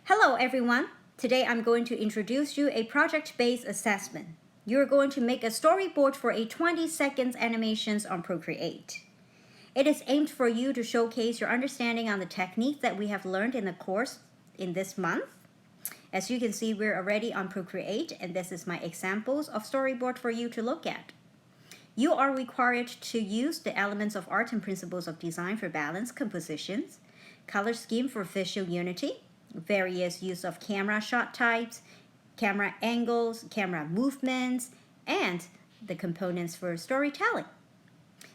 Hello everyone! Today I'm going to introduce you a project-based assessment. You're going to make a storyboard for a 20 seconds animations on Procreate. It is aimed for you to showcase your understanding on the techniques that we have learned in the course in this month. As you can see, we're already on Procreate, and this is my examples of storyboard for you to look at. You are required to use the elements of art and principles of design for balance, compositions, color scheme for visual unity, various use of camera shot types, camera angles, camera movements, and the components for storytelling.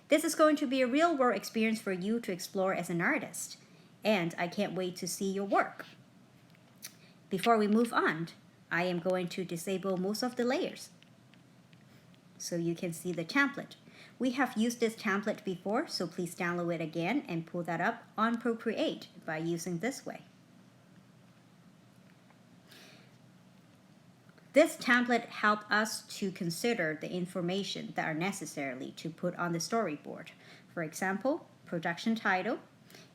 This is going to be a real-world experience for you to explore as an artist, and I can't wait to see your work. Before we move on, I am going to disable most of the layers so you can see the template. We have used this template before, so please download it again and pull that up on Procreate by using this way. This template helps us to consider the information that are necessary to put on the storyboard. For example, production title,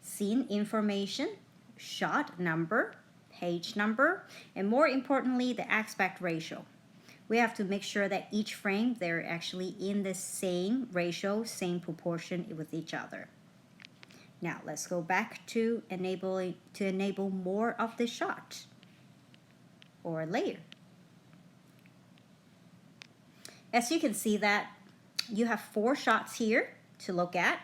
scene information, shot number, page number, and more importantly, the aspect ratio. We have to make sure that each frame, they're actually in the same ratio, same proportion with each other. Now let's go back to enable more of the shot or layer. As you can see that you have 4 shots here to look at,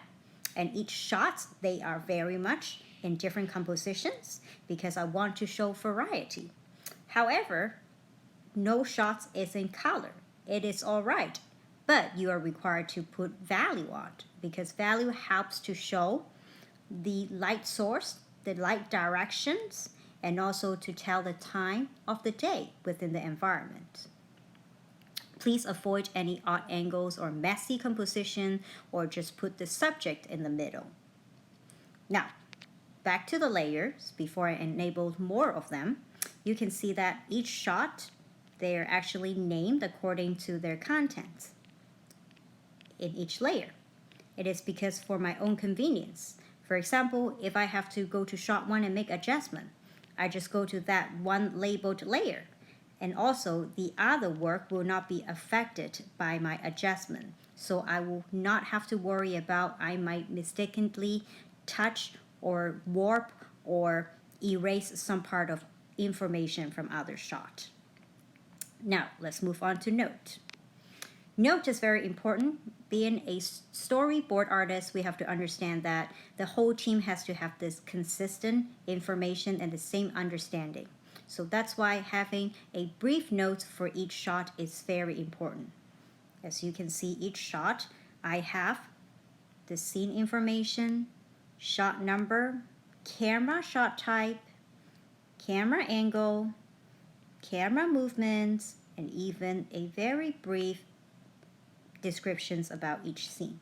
and each shot, they are very much in different compositions because I want to show variety. However, no shots is in color. It is all right, but you are required to put value on because value helps to show the light source, the light directions, and also to tell the time of the day within the environment. Please avoid any odd angles or messy composition, or just put the subject in the middle. Now, back to the layers. Before I enable more of them, you can see that each shot, they are actually named according to their contents in each layer. It is because for my own convenience. For example, if I have to go to shot 1 and make adjustment, I just go to that one labeled layer. And also, the other work will not be affected by my adjustment. So I will not have to worry about I might mistakenly touch or warp or erase some part of information from other shot. Now, let's move on to note. Note is very important. Being a storyboard artist, we have to understand that the whole team has to have this consistent information and the same understanding. So that's why having a brief note for each shot is very important. As you can see, each shot, I have the scene information, shot number, camera shot type, camera angle, camera movements, and even a very brief descriptions about each scene.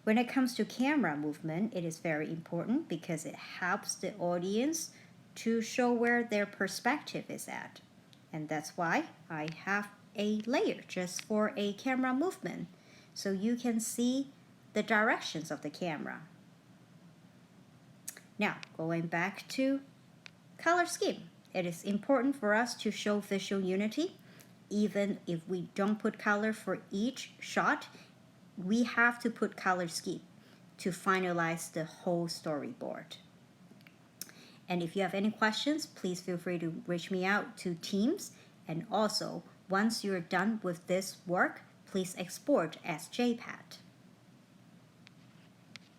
When it comes to camera movement, it is very important because it helps the audience to show where their perspective is at. And that's why I have a layer just for a camera movement, so you can see the directions of the camera. Now, going back to color scheme. It is important for us to show visual unity. Even if we don't put color for each shot, we have to put color scheme to finalize the whole storyboard. And if you have any questions, please feel free to reach me out to Teams. And also, once you're done with this work, please export as JPEG.